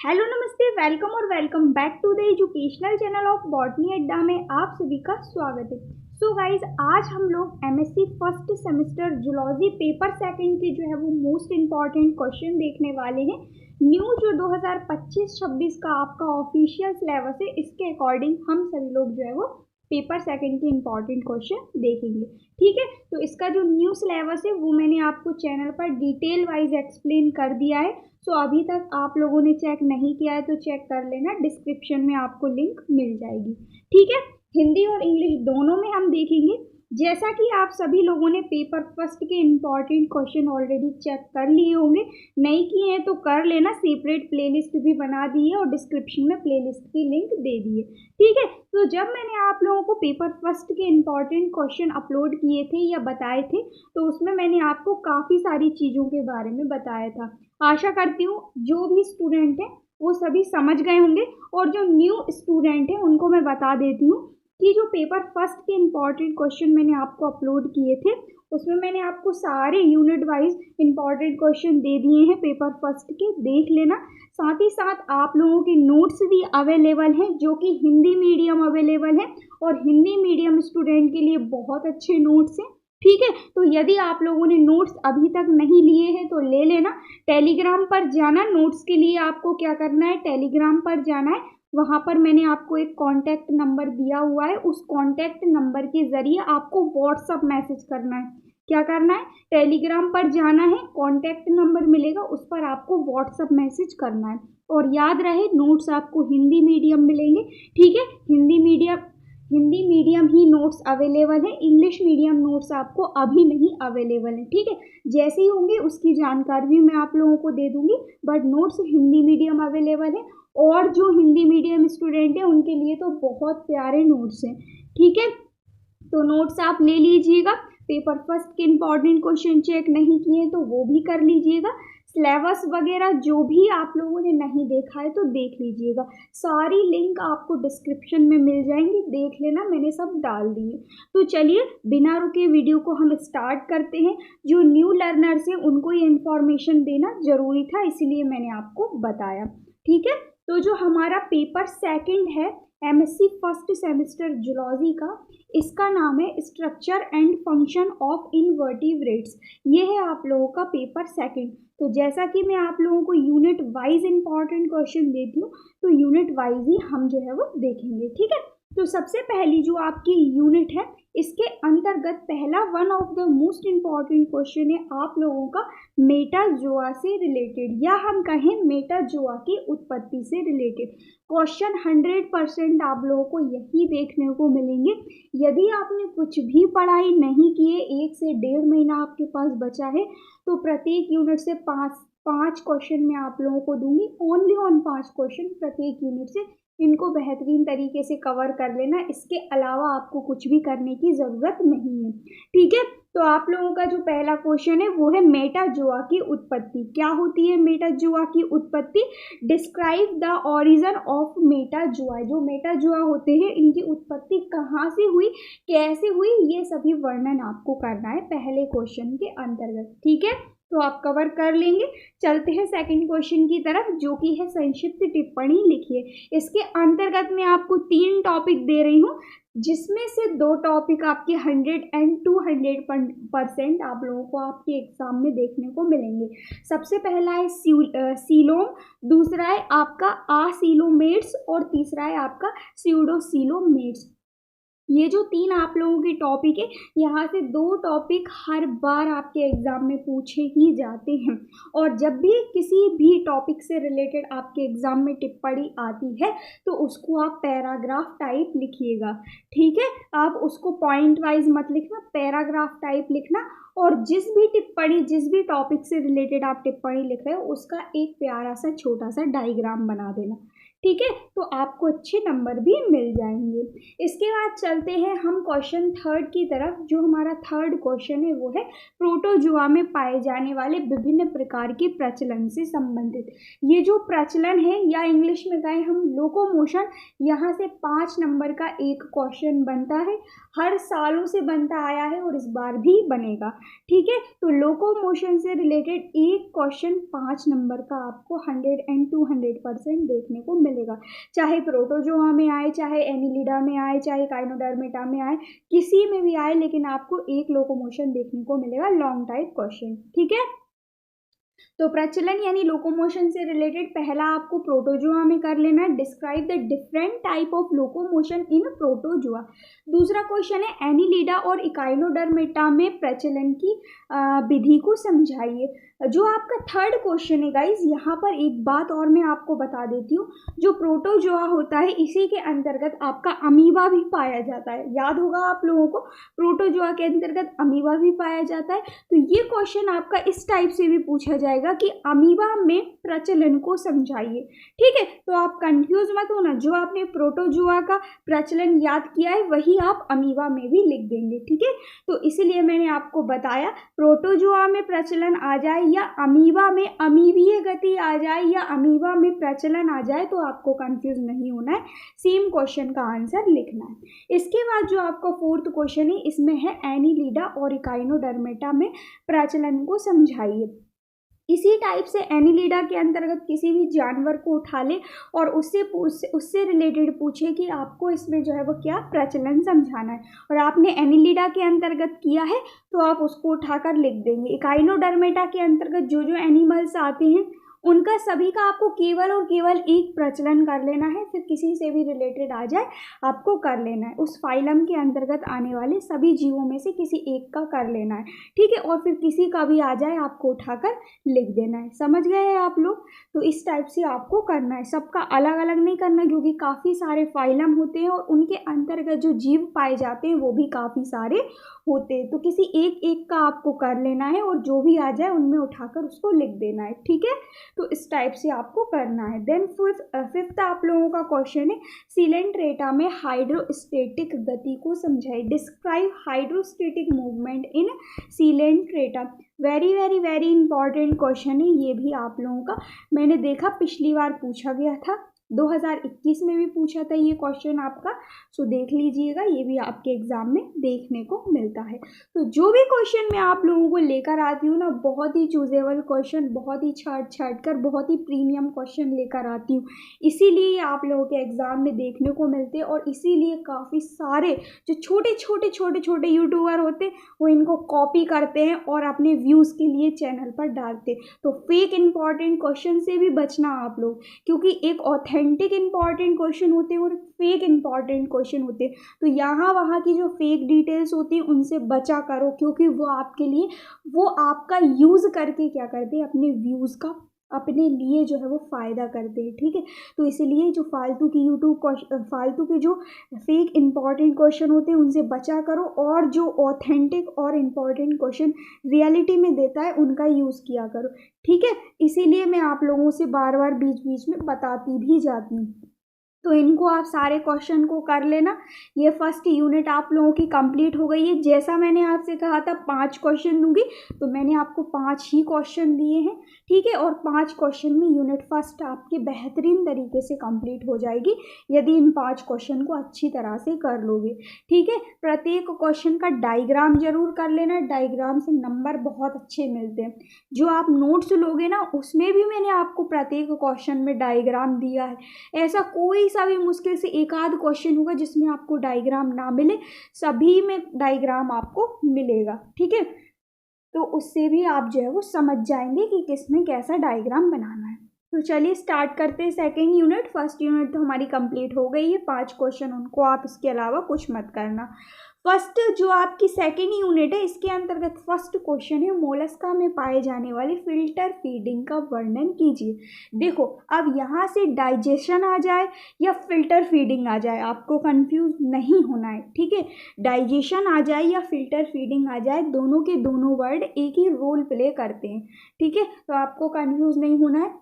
Hello नमस्ते, welcome और welcome back to the educational channel of Botany Adda में आप सभी का स्वागत है। सो गाइज, आज हम लोग MSc first semester zoology paper second के जो है वो मोस्ट इम्पॉर्टेंट क्वेश्चन देखने वाले हैं। न्यू जो 2025-26 का आपका ऑफिशियल सिलेबस है, इसके अकॉर्डिंग हम सभी लोग जो है वो पेपर सेकंड के इम्पॉर्टेंट क्वेश्चन देखेंगे। ठीक है, तो इसका जो न्यू सिलेबस है वो मैंने आपको चैनल पर डिटेल वाइज एक्सप्लेन कर दिया है। सो अभी तक आप लोगों ने चेक नहीं किया है तो चेक कर लेना, डिस्क्रिप्शन में आपको लिंक मिल जाएगी। ठीक है, हिंदी और इंग्लिश दोनों में हम देखेंगे। जैसा कि आप सभी लोगों ने पेपर फर्स्ट के इम्पॉर्टेंट क्वेश्चन ऑलरेडी चेक कर लिए होंगे, नहीं किए हैं तो कर लेना, सेपरेट प्लेलिस्ट भी बना दी है और डिस्क्रिप्शन में प्लेलिस्ट की लिंक दे दी है। ठीक है, तो जब मैंने आप लोगों को पेपर फर्स्ट के इम्पॉर्टेंट क्वेश्चन अपलोड किए थे या बताए थे, तो उसमें मैंने आपको काफ़ी सारी चीज़ों के बारे में बताया था। आशा करती हूँ जो भी स्टूडेंट हैं वो सभी समझ गए होंगे, और जो न्यू स्टूडेंट हैं उनको मैं बता देती हूँ कि जो पेपर फर्स्ट के इम्पॉर्टेंट क्वेश्चन मैंने आपको अपलोड किए थे उसमें मैंने आपको सारे यूनिट वाइज इम्पॉर्टेंट क्वेश्चन दे दिए हैं पेपर फर्स्ट के, देख लेना। साथ ही साथ आप लोगों के नोट्स भी अवेलेबल हैं जो कि हिंदी मीडियम अवेलेबल है, और हिंदी मीडियम स्टूडेंट के लिए बहुत अच्छे नोट्स हैं। ठीक है, तो यदि आप लोगों ने नोट्स अभी तक नहीं लिए हैं तो ले लेना। टेलीग्राम पर जाना, नोट्स के लिए आपको क्या करना है, टेलीग्राम पर जाना है। वहाँ पर मैंने आपको एक कॉन्टैक्ट नंबर दिया हुआ है, उस कॉन्टैक्ट नंबर के ज़रिए आपको व्हाट्सअप मैसेज करना है। क्या करना है, टेलीग्राम पर जाना है, कॉन्टैक्ट नंबर मिलेगा, उस पर आपको व्हाट्सअप मैसेज करना है। और याद रहे, नोट्स आपको हिंदी मीडियम मिलेंगे। ठीक है, हिंदी मीडियम ही नोट्स अवेलेबल है, इंग्लिश मीडियम नोट्स आपको अभी नहीं अवेलेबल है। ठीक है, जैसे ही होंगे उसकी जानकारी भी मैं आप लोगों को दे दूंगी, but notes Hindi medium available है। और जो हिंदी मीडियम स्टूडेंट हैं उनके लिए तो बहुत प्यारे नोट्स हैं। ठीक है, तो नोट्स आप ले लीजिएगा। पेपर फर्स्ट के इम्पॉर्टेंट क्वेश्चन चेक नहीं किए तो वो भी कर लीजिएगा। सिलेबस वगैरह जो भी आप लोगों ने नहीं देखा है तो देख लीजिएगा, सारी लिंक आपको डिस्क्रिप्शन में मिल जाएंगी, देख लेना, मैंने सब डाल दिए। तो चलिए बिना रुके वीडियो को हम स्टार्ट करते हैं। जो न्यू लर्नर्स हैं उनको ये इन्फॉर्मेशन देना ज़रूरी था, इसलिए मैंने आपको बताया। ठीक है, तो जो हमारा पेपर सेकंड है एमएससी फर्स्ट सेमेस्टर जूलॉजी का, इसका नाम है structure and function of invertebrates. ये है आप लोगों का पेपर सेकंड। तो जैसा कि मैं आप लोगों को यूनिट वाइज इंपॉर्टेंट क्वेश्चन देती हूँ, तो यूनिट वाइज ही हम जो है वो देखेंगे। ठीक है, तो सबसे पहली जो आपकी यूनिट है, इसके अंतर्गत पहला one of the most important question है आप लोगों का मेटाजोआ से रिलेटेड, या हम कहें मेटाजोआ की उत्पत्ति से रिलेटेड क्वेश्चन। 100% आप लोगों को यही देखने को मिलेंगे। यदि आपने कुछ भी पढ़ाई नहीं की है, 1 से 1.5 महीना आपके पास बचा है, तो प्रत्येक यूनिट से पाँच क्वेश्चन मैं आप लोगों को दूंगी, ओनली ऑन 5 क्वेश्चन प्रत्येक यूनिट से। इनको बेहतरीन तरीके से कवर कर लेना, इसके अलावा आपको कुछ भी करने की ज़रूरत नहीं है। ठीक है, तो आप लोगों का जो पहला क्वेश्चन है वो है मेटाजोआ की उत्पत्ति। क्या होती है मेटाजोआ की उत्पत्ति? Describe the origin of Metazoa. जो मेटाजोआ होते हैं इनकी उत्पत्ति कहाँ से हुई, कैसे हुई, ये सभी वर्णन आपको करना है पहले क्वेश्चन के अंतर्गत। ठीक है, तो आप कवर कर लेंगे। चलते हैं सेकंड क्वेश्चन की तरफ, जो कि है संक्षिप्त टिप्पणी लिखिए। इसके अंतर्गत मैं आपको 3 टॉपिक दे रही हूँ, जिसमें से 2 टॉपिक आपके 100 and 200% आप लोगों को आपके एग्जाम में देखने को मिलेंगे। सबसे पहला है सीलोम, दूसरा है आपका आसीलोमेट्स, और तीसरा है आपका स्यूडोसीलोमेट्स। ये जो 3 आप लोगों के टॉपिक है, यहाँ से 2 टॉपिक हर बार आपके एग्जाम में पूछे ही जाते हैं। और जब भी किसी भी टॉपिक से रिलेटेड आपके एग्जाम में टिप्पणी आती है तो उसको आप पैराग्राफ टाइप लिखिएगा। ठीक है, आप उसको पॉइंट वाइज मत लिखना, पैराग्राफ टाइप लिखना। और जिस भी टिप्पणी, जिस भी टॉपिक से रिलेटेड आप टिप्पणी लिख रहे हो, उसका एक प्यारा सा छोटा सा डायग्राम बना देना। ठीक है, तो आपको अच्छे नंबर भी मिल जाएंगे। इसके बाद चलते हैं हम क्वेश्चन थर्ड की तरफ। जो हमारा थर्ड क्वेश्चन है वो है प्रोटोजोआ में पाए जाने वाले विभिन्न प्रकार के प्रचलन से संबंधित। ये जो प्रचलन है, या इंग्लिश में कहें हम लोकोमोशन, यहाँ से 5 नंबर का एक क्वेश्चन बनता है, हर सालों से बनता आया है और इस बार भी बनेगा। ठीक है, तो लोकोमोशन से रिलेटेड एक क्वेश्चन 5 नंबर का आपको 100 and 200% देखने को मिलेगा, चाहे प्रोटोजोआ में आए, चाहे एनिलिडा में आए, चाहे काइनोडर्मेटा में आए, किसी में भी आए, लेकिन आपको एक लोकोमोशन देखने को मिलेगा, लॉन्ग टाइप क्वेश्चन। ठीक है, तो प्रचलन यानी लोकोमोशन से रिलेटेड पहला आपको प्रोटोजोआ में कर लेना है, describe the different type of locomotion in protozoa. दूसरा क्वेश्चन है एनिलिडा और इकाइनोडर्मेटा में प्रचलन की विधि को समझाइए। जो आपका थर्ड क्वेश्चन है गाइज, यहाँ पर एक बात और मैं आपको बता देती हूँ, जो प्रोटोजोआ होता है इसी के अंतर्गत आपका अमीबा भी पाया जाता है। याद होगा आप लोगों को, प्रोटोजोआ के अंतर्गत अमीबा भी पाया जाता है। तो ये क्वेश्चन आपका इस टाइप से भी पूछा जाएगा कि अमीबा में प्रचलन को समझाइए। ठीक है, तो आप कंफ्यूज मत होना, जो आपने प्रोटोजोआ का प्रचलन याद किया है वही आप अमीबा में भी लिख देंगे। ठीक है, तो इसीलिए मैंने आपको बताया प्रोटोजोआ में प्रचलन आ जाए या अमीबा में अमीबीय गति आ जाए या अमीबा में प्रचलन आ जाए तो आपको कंफ्यूज नहीं होना है, सेम क्वेश्चन का आंसर लिखना है। इसके बाद जो आपका फोर्थ क्वेश्चन है इसमें है एनिलिडा और इकाइनोडर्मेटा में प्रचलन को समझाइए। इसी टाइप से एनिलिडा के अंतर्गत किसी भी जानवर को उठा ले और उससे रिलेटेड पूछे कि आपको इसमें जो है वो क्या प्रचलन समझाना है, और आपने एनिलिडा के अंतर्गत किया है तो आप उसको उठाकर लिख देंगे। इकाइनोडर्मेटा के अंतर्गत जो जो एनिमल्स आते हैं उनका सभी का आपको केवल और केवल एक प्रचलन कर लेना है, फिर किसी से भी रिलेटेड आ जाए आपको कर लेना है, उस फाइलम के अंतर्गत आने वाले सभी जीवों में से किसी एक का कर लेना है। ठीक है, और फिर किसी का भी आ जाए आपको उठाकर लिख देना है। समझ गए हैं आप लोग? तो इस टाइप से आपको करना है, सबका अलग अलग नहीं करना, क्योंकि काफ़ी सारे फाइलम होते हैं और उनके अंतर्गत जो जीव पाए जाते हैं वो भी काफ़ी सारे होते हैं, तो किसी एक एक का आपको कर लेना है और जो भी आ जाए उनमें उठाकर उसको लिख देना है। ठीक है, तो इस टाइप से आपको करना है। देन फिफ्थ आप लोगों का क्वेश्चन है सिलेंट्रेटा में हाइड्रोस्टेटिक गति को समझाइए। Describe hydrostatic movement in Coelenterata. Very very very important question है ये भी आप लोगों का, मैंने देखा पिछली बार पूछा गया था, 2021 में भी पूछा था ये क्वेश्चन आपका, सो देख लीजिएगा, ये भी आपके एग्जाम में देखने को मिलता है। तो जो भी क्वेश्चन मैं आप लोगों को लेकर आती हूँ ना, बहुत ही चूजेबल क्वेश्चन, बहुत ही छाट कर बहुत ही प्रीमियम क्वेश्चन लेकर आती हूँ, इसीलिए आप लोगों के एग्जाम में देखने को मिलते हैं, और इसीलिए काफ़ी सारे जो छोटे यूट्यूबर होते हैं वो इनको कॉपी करते हैं और अपने व्यूज़ के लिए चैनल पर डालते। तो फेक इंपॉर्टेंट क्वेश्चन से भी बचना आप लोग, क्योंकि एक ऑथेंटिक इंपॉर्टेंट क्वेश्चन होते हैं और फेक इंपॉर्टेंट क्वेश्चन होते हैं, तो यहाँ वहाँ की जो फेक डिटेल्स होती हैं उनसे बचा करो, क्योंकि वो आपके लिए, वो आपका यूज़ करके क्या करते हैं, अपने व्यूज़ का अपने लिए जो है वो फ़ायदा करते हैं। ठीक है, तो इसीलिए जो फालतू के जो फेक इंपॉर्टेंट क्वेश्चन होते हैं उनसे बचा करो, और जो ऑथेंटिक और इम्पॉर्टेंट क्वेश्चन रियलिटी में देता है उनका यूज़ किया करो। ठीक है, इसीलिए मैं आप लोगों से बार बार बीच बीच में बताती भी जाती हूँ। तो इनको आप सारे क्वेश्चन को कर लेना। ये फर्स्ट यूनिट आप लोगों की कंप्लीट हो गई है। जैसा मैंने आपसे कहा था 5 क्वेश्चन दूंगी, तो मैंने आपको 5 ही क्वेश्चन दिए हैं। ठीक है, और 5 क्वेश्चन में यूनिट फर्स्ट आपके बेहतरीन तरीके से कंप्लीट हो जाएगी यदि इन 5 क्वेश्चन को अच्छी तरह से कर लोगे। ठीक है, प्रत्येक क्वेश्चन का डायग्राम जरूर कर लेना, डायग्राम से नंबर बहुत अच्छे मिलते हैं। जो आप नोट्स लोगे ना उसमें भी मैंने आपको प्रत्येक क्वेश्चन में डायग्राम दिया है, ऐसा कोई सा भी मुश्किल से एक आध क्वेश्चन होगा जिसमें आपको डायग्राम ना मिले, सभी में डायग्राम आपको मिलेगा। ठीक है, तो उससे भी आप जो है वो समझ जाएंगे कि किसमें कैसा डायग्राम बनाना है। तो चलिए स्टार्ट करते हैं सेकेंड यूनिट। फर्स्ट यूनिट तो हमारी कंप्लीट हो गई है, 5 क्वेश्चन उनको आप इसके अलावा कुछ मत करना। फर्स्ट जो आपकी सेकेंड यूनिट है इसके अंतर्गत फर्स्ट क्वेश्चन है मोलस्का में पाए जाने वाले फिल्टर फीडिंग का वर्णन कीजिए। देखो, अब यहाँ से डाइजेशन आ जाए या फिल्टर फीडिंग आ जाए आपको कंफ्यूज नहीं होना है। ठीक है, डाइजेशन आ जाए या फिल्टर फीडिंग आ जाए, दोनों के दोनों वर्ड एक ही रोल प्ले करते हैं। ठीक है, तो आपको कंफ्यूज नहीं होना है।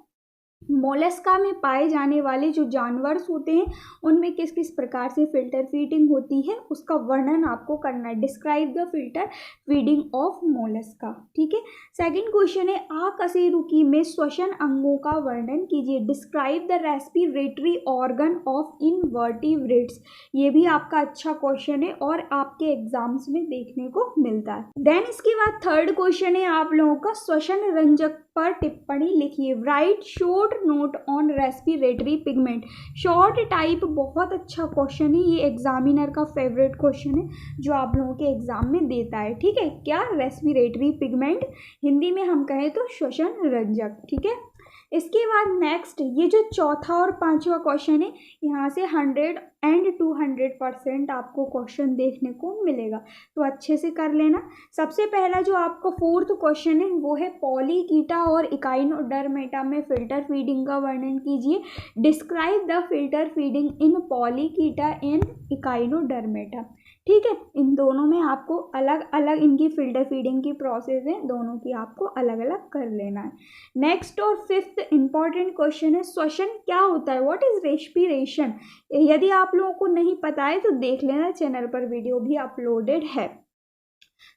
मोलस्का में पाए जाने वाले जो जानवर होते हैं उनमें किस किस प्रकार से फिल्टर फीडिंग होती है उसका वर्णन आपको करना है। Describe the filter feeding of Mollusca. ठीक है। सेकंड क्वेश्चन है अकशेरुकी में श्वसन अंगों का वर्णन कीजिए। Describe the respiratory organ of invertebrates. ये भी आपका अच्छा क्वेश्चन है और आपके एग्जाम्स में देखने को मिलता है। देन इसके बाद थर्ड क्वेश्चन है आप लोगों का श्वसन रंजक पर टिप्पणी लिखिए। Right short note on respiratory pigment. Short type बहुत अच्छा क्वेश्चन है, ये एग्जामिनर का फेवरेट क्वेश्चन है जो आप लोगों के एग्जाम में देता है। ठीक है। क्या? रेस्पिरेटरी पिगमेंट, हिंदी में हम कहें तो श्वसन रंजक। ठीक है। इसके बाद नेक्स्ट ये जो चौथा और पांचवा क्वेश्चन है यहाँ से 100 and 200% आपको क्वेश्चन देखने को मिलेगा, तो अच्छे से कर लेना। सबसे पहला जो आपका फोर्थ क्वेश्चन है वो है पॉलीकीटा और इकाइनोडर्मेटा में फिल्टर फीडिंग का वर्णन कीजिए। Describe the filter feeding in Polychaeta and Echinodermata. ठीक है। इन दोनों में आपको अलग अलग इनकी फिल्टर फीडिंग की प्रोसेस है, दोनों की आपको अलग अलग कर लेना है। नेक्स्ट और फिफ्थ इंपॉर्टेंट क्वेश्चन है श्वसन क्या होता है। What is respiration. यदि आप लोगों को नहीं पता है तो देख लेना, चैनल पर वीडियो भी अपलोडेड है।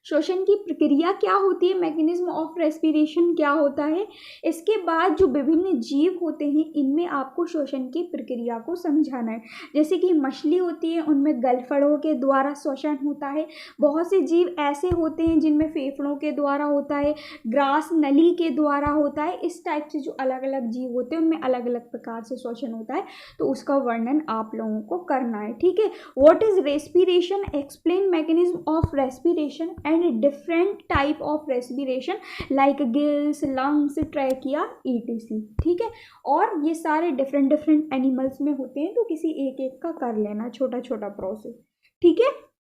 श्वसन की प्रक्रिया क्या होती है, मैकेनिज्म ऑफ रेस्पिरेशन क्या होता है। इसके बाद जो विभिन्न जीव होते हैं इनमें आपको श्वसन की प्रक्रिया को समझाना है। जैसे कि मछली होती है उनमें गलफड़ों के द्वारा श्वसन होता है। बहुत से जीव ऐसे होते हैं जिनमें फेफड़ों के द्वारा होता है, ग्रास नली के द्वारा होता है। इस टाइप से जो अलग अलग जीव होते हैं उनमें अलग अलग प्रकार से श्वसन होता है, तो उसका वर्णन आप लोगों को करना है। ठीक है। What is respiration, explain mechanism of respiration and different type of respiration like gills, lungs, trachea, etc. ठीक है। और ये सारे डिफरेंट एनिमल्स में होते हैं, तो किसी एक एक का कर लेना छोटा छोटा प्रोसेस। ठीक है।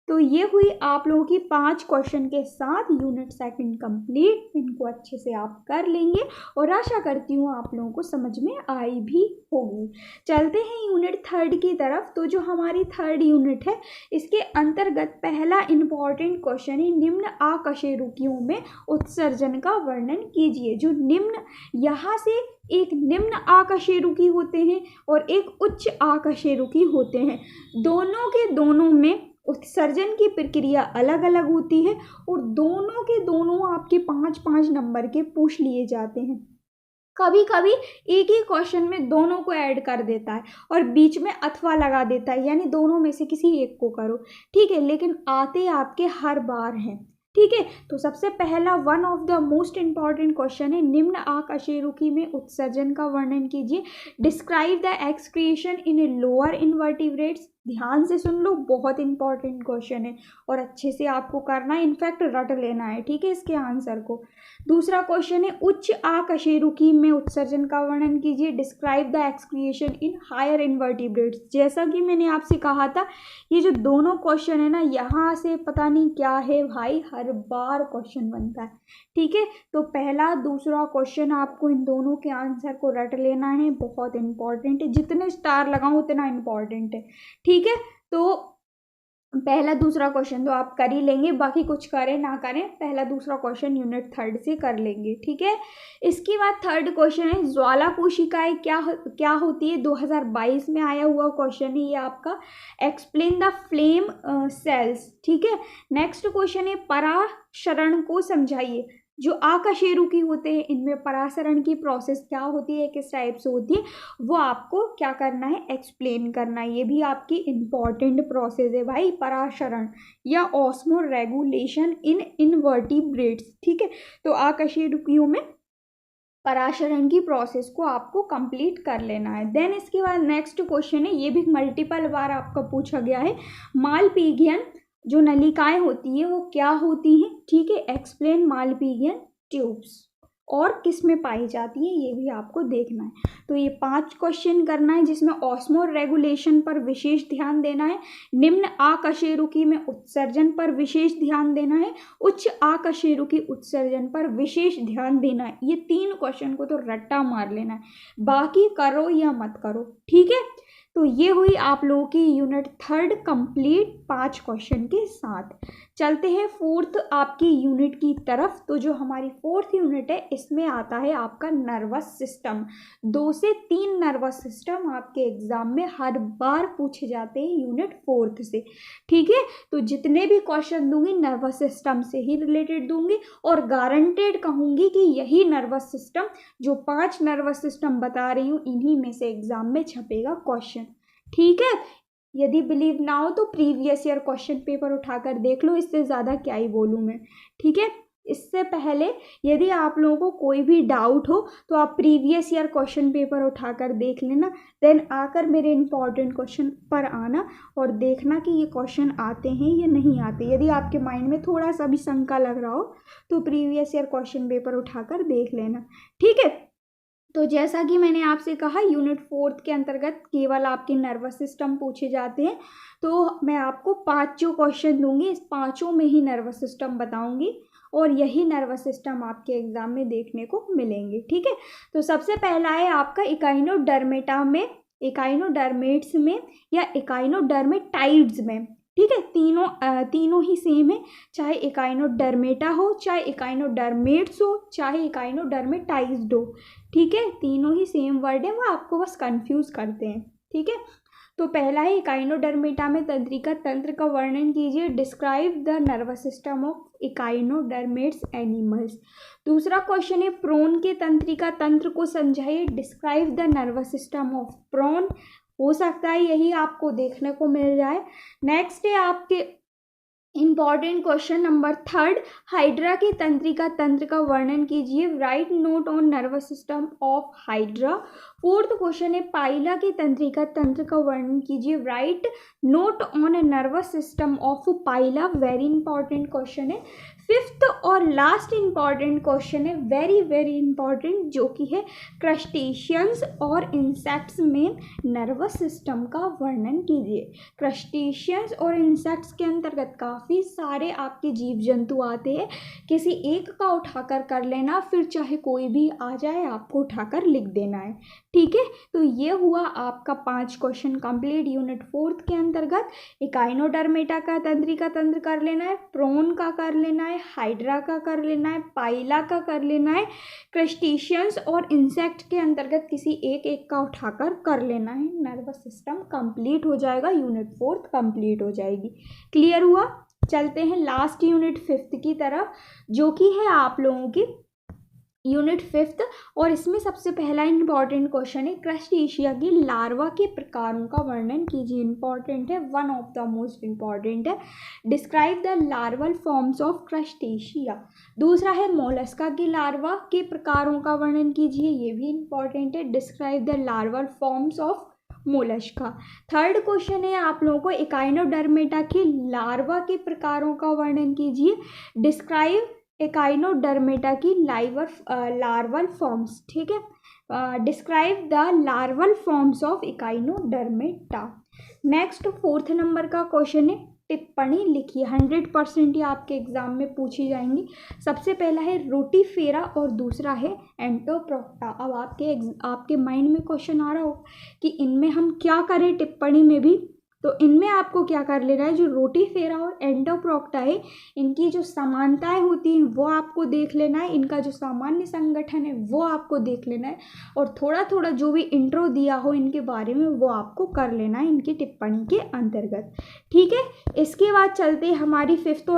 तो ये हुई आप लोगों की 5 क्वेश्चन के साथ यूनिट सेकंड कंप्लीट। इनको अच्छे से आप कर लेंगे और आशा करती हूँ आप लोगों को समझ में आई भी होगी। चलते हैं यूनिट थर्ड की तरफ। तो जो हमारी थर्ड यूनिट है इसके अंतर्गत पहला इंपॉर्टेंट क्वेश्चन है निम्न अकशेरुकियों में उत्सर्जन का वर्णन कीजिए। जो निम्न, यहाँ से एक निम्न अकशेरुकी होते हैं और एक उच्च अकशेरुकी होते हैं। दोनों के दोनों में उत्सर्जन की प्रक्रिया अलग अलग होती है और दोनों के दोनों आपके 5-5 नंबर के पूछ लिए जाते हैं। कभी कभी एक ही क्वेश्चन में दोनों को ऐड कर देता है और बीच में अथवा लगा देता है, यानी दोनों में से किसी एक को करो। ठीक है। लेकिन आते आपके हर बार हैं। ठीक है। तो सबसे पहला one of the most important question है निम्न अकशेरुकी में उत्सर्जन का वर्णन कीजिए। Describe the excretion in lower invertebrates. ध्यान से सुन लो, बहुत इंपॉर्टेंट क्वेश्चन है और अच्छे से आपको करना है, इनफैक्ट रट लेना है। ठीक है, इसके आंसर को। दूसरा क्वेश्चन है उच्च अकशेरुकी में उत्सर्जन का वर्णन कीजिए। Describe the excretion in higher invertebrates. जैसा कि मैंने आपसे कहा था, ये जो दोनों क्वेश्चन है ना, यहाँ से पता नहीं क्या है भाई, हर बार क्वेश्चन बनता है। ठीक है। तो पहला दूसरा क्वेश्चन आपको इन दोनों के आंसर को रट लेना है, बहुत इंपॉर्टेंट है। जितने स्टार लगाऊं उतना इंपॉर्टेंट है। ठीक है। तो पहला दूसरा क्वेश्चन तो आप कर ही लेंगे, बाकी कुछ करें ना करें, पहला दूसरा क्वेश्चन यूनिट थर्ड से कर लेंगे। ठीक है। इसके बाद थर्ड क्वेश्चन है ज्वाला कोशिकाएं क्या होती है। 2022 में आया हुआ क्वेश्चन है ये आपका। Explain the flame cells. ठीक है। नेक्स्ट क्वेश्चन है पराशरण को समझाइए। जो अकशेरुकी होते हैं इनमें परासरण की प्रोसेस क्या होती है, किस टाइप से होती है, वो आपको क्या करना है, एक्सप्लेन करना है। ये भी आपकी इम्पॉर्टेंट प्रोसेस है भाई, परासरण या ऑस्मो रेगुलेशन इन इनवर्टिब्रेट्स। ठीक है। तो अकशेरुकियों में पराशरण की प्रोसेस को आपको कंप्लीट कर लेना है। देन इसके बाद नेक्स्ट क्वेश्चन है, ये भी मल्टीपल बार आपका पूछा गया है। मालपीगियन जो नलिकाएं होती है वो क्या होती हैं। ठीक है। एक्सप्लेन मालपीगियन ट्यूब्स और किस में पाई जाती है, ये भी आपको देखना है। तो ये 5 क्वेश्चन करना है जिसमें ऑस्मो रेगुलेशन पर विशेष ध्यान देना है, निम्न अकशेरुकी में उत्सर्जन पर विशेष ध्यान देना है, उच्च अकशेरुकी उत्सर्जन पर विशेष ध्यान देना है। ये 3 क्वेश्चन को तो रट्टा मार लेना है, बाकी करो या मत करो। ठीक है। तो ये हुई आप लोगों की यूनिट 3 कंप्लीट 5 क्वेश्चन के साथ। चलते हैं 4th आपकी यूनिट की तरफ। तो जो हमारी 4th यूनिट है इसमें आता है आपका नर्वस सिस्टम। 2 से 3 नर्वस सिस्टम आपके एग्जाम में हर बार पूछे जाते हैं यूनिट 4th से। ठीक है, तो जितने भी क्वेश्चन दूंगी नर्वस सिस्टम से ही रिलेटेड दूंगी और गारंटेड कहूंगी कि यही नर्वस सिस्टम, जो 5 नर्वस सिस्टम बता रही हूँ, इन्हीं में से एग्जाम में छपेगा क्वेश्चन। ठीक है, यदि बिलीव ना हो तो प्रीवियस ईयर क्वेश्चन पेपर उठाकर देख लो, इससे ज़्यादा क्या ही बोलूँ मैं। ठीक है, इससे पहले यदि आप लोगों को कोई भी डाउट हो तो आप प्रीवियस ईयर क्वेश्चन पेपर उठाकर देख लेना, देन आकर मेरे इंपॉर्टेंट क्वेश्चन पर आना और देखना कि ये क्वेश्चन आते हैं या नहीं आते। यदि आपके माइंड में थोड़ा सा भी शंका लग रहा हो तो प्रीवियस ईयर क्वेश्चन पेपर उठाकर देख लेना। ठीक है, तो जैसा कि मैंने आपसे कहा यूनिट 4th के अंतर्गत केवल आपके नर्वस सिस्टम पूछे जाते हैं। तो मैं आपको 5 जो क्वेश्चन दूंगी, इस 5 में ही नर्वस सिस्टम बताऊंगी और यही नर्वस सिस्टम आपके एग्जाम में देखने को मिलेंगे। ठीक है, तो सबसे पहला है आपका इकाइनोडर्मेटा में, इकाइनोडर्मेट्स में या इकाइनोडर्मेटाइड्स में। ठीक है, तीनों ही सेम है, चाहे इकाइनोडर्मेटा हो, चाहे इकाइनोडर्मेट्स हो, चाहे इकाइनोडर्मेटाइज्ड हो। ठीक है, तीनों ही सेम वर्ड है, वो आपको बस कंफ्यूज करते हैं। ठीक है, तो पहला है इकाइनोडर्मेटा में तंत्रिका तंत्र का वर्णन कीजिए, describe the nervous system of echinoderms animals. दूसरा क्वेश्चन है प्रोन के तंत्रिका तंत्र को समझाइए, describe the nervous system of prawn. हो सकता है यही आपको देखने को मिल जाए। नेक्स्ट है आपके इंपॉर्टेंट क्वेश्चन नंबर 3, हाइड्रा के तंत्रिका तंत्र का वर्णन कीजिए, right note on nervous system of hydra. 4th question है पाइला के तंत्रिका तंत्र का वर्णन कीजिए, right note on a nervous system of Pila. Very important question है। 5th और लास्ट इंपॉर्टेंट क्वेश्चन है, वेरी वेरी इंपॉर्टेंट, जो कि है क्रस्टेशियंस और इंसेक्ट्स में नर्वस सिस्टम का वर्णन कीजिए। क्रस्टेशियंस और इंसेक्ट्स के अंतर्गत काफ़ी सारे आपके जीव जंतु आते हैं, किसी एक का उठाकर कर लेना, फिर चाहे कोई भी आ जाए आपको उठाकर लिख देना है। ठीक है, तो ये हुआ आपका 5 क्वेश्चन कंप्लीट यूनिट 4th के अंतर्गत। इकाइनोडर्मेटा का तंत्रिका तंत्र कर लेना है, प्रोन का कर लेना है, हाइड्रा का कर लेना है, पाइला का कर लेना है, क्रस्टेशियंस और इंसेक्ट के अंतर्गत किसी एक का उठाकर कर लेना है। नर्वस सिस्टम कंप्लीट हो जाएगा, यूनिट 4th कंप्लीट हो जाएगी। क्लियर हुआ? चलते हैं लास्ट यूनिट 5th की तरफ, जो कि है आप लोगों की यूनिट 5th। और इसमें सबसे पहला इंपॉर्टेंट क्वेश्चन है क्रस्टेशिया की लार्वा के प्रकारों का वर्णन कीजिए। इंपॉर्टेंट है, one of the most important है। Describe the larval forms of Crustacea. दूसरा है मोलस्का की लार्वा के प्रकारों का वर्णन कीजिए, ये भी इंपॉर्टेंट है। Describe the larval forms of Mollusca. 3rd question है आप लोगों को इकाइनोडर्मेटा की लार्वा के प्रकारों का वर्णन कीजिए। डिस्क्राइब इकाइनोडर्मेटा की लार्वल फॉर्म्स। ठीक है, describe the larval forms of Echinodermata. Next 4th number का क्वेश्चन है टिप्पणी लिखिए। 100% ये आपके एग्जाम में पूछी जाएंगी। सबसे पहला है रोटीफेरा और दूसरा है एंटोप्रोक्टा। अब आपके माइंड में क्वेश्चन आ रहा हो कि इनमें हम क्या करें टिप्पणी में भी, तो इनमें आपको क्या कर लेना है, जो रोटीफेरा और एंटोप्रोक्टा है इनकी जो समानताएं होती हैं वो आपको देख लेना है, इनका जो सामान्य संगठन है वो आपको देख लेना है, और थोड़ा थोड़ा जो भी इंट्रो दिया हो इनके बारे में वो आपको कर लेना है इनकी टिप्पणी के अंतर्गत। ठीक है, इसके बाद चलते हैं हमारी 5th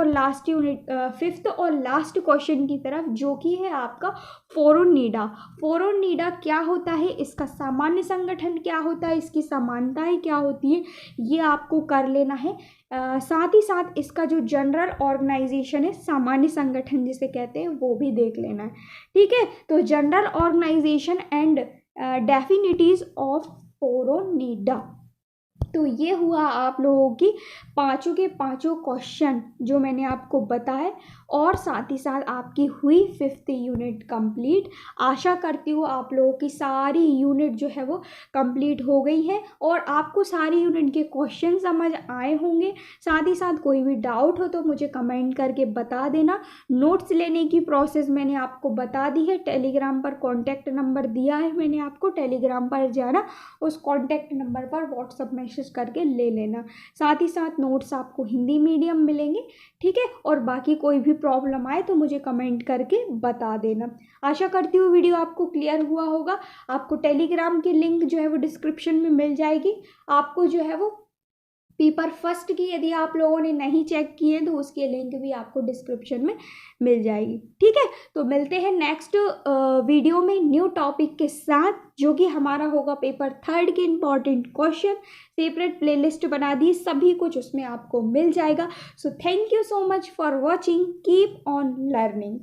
और लास्ट क्वेश्चन की तरफ, जो कि है आपका फोरोनीडा। फोरोनीडा क्या होता है, इसका सामान्य संगठन क्या होता है, इसकी समानताएं क्या होती है, ये आपको कर लेना है। साथ ही साथ इसका जो जनरल ऑर्गेनाइजेशन है, सामान्य संगठन जिसे कहते हैं, वो भी देख लेना है। ठीक है, तो जनरल ऑर्गेनाइजेशन एंड डेफिनिटीज ऑफ फोरोनीडा। तो ये हुआ आप लोगों की पाँचों के पाँचों क्वेश्चन जो मैंने आपको बताए, और साथ ही साथ आपकी हुई 5th यूनिट कंप्लीट। आशा करती हूँ आप लोगों की सारी यूनिट जो है वो कंप्लीट हो गई है और आपको सारी यूनिट के क्वेश्चन समझ आए होंगे। साथ ही साथ कोई भी डाउट हो तो मुझे कमेंट करके बता देना। नोट्स लेने की प्रोसेस मैंने आपको बता दी है, टेलीग्राम पर कॉन्टैक्ट नंबर दिया है मैंने आपको, टेलीग्राम पर जाना, उस कॉन्टैक्ट नंबर पर व्हाट्सअप मैसेज करके ले लेना। साथ ही साथ नोट्स आपको हिंदी मीडियम मिलेंगे, ठीक है। और बाकी कोई भी प्रॉब्लम आए तो मुझे कमेंट करके बता देना। आशा करती हूँ वीडियो आपको क्लियर हुआ होगा। आपको टेलीग्राम की लिंक जो है वो डिस्क्रिप्शन में मिल जाएगी। आपको जो है वो पेपर फर्स्ट की यदि आप लोगों ने नहीं चेक किए तो उसकी लिंक भी आपको डिस्क्रिप्शन में मिल जाएगी, ठीक है। तो मिलते हैं नेक्स्ट वीडियो में न्यू टॉपिक के साथ, जो कि हमारा होगा पेपर थर्ड के इम्पॉर्टेंट क्वेश्चन। सेपरेट प्लेलिस्ट बना दी, सभी कुछ उसमें आपको मिल जाएगा। So thank you so much for watching, keep on learning.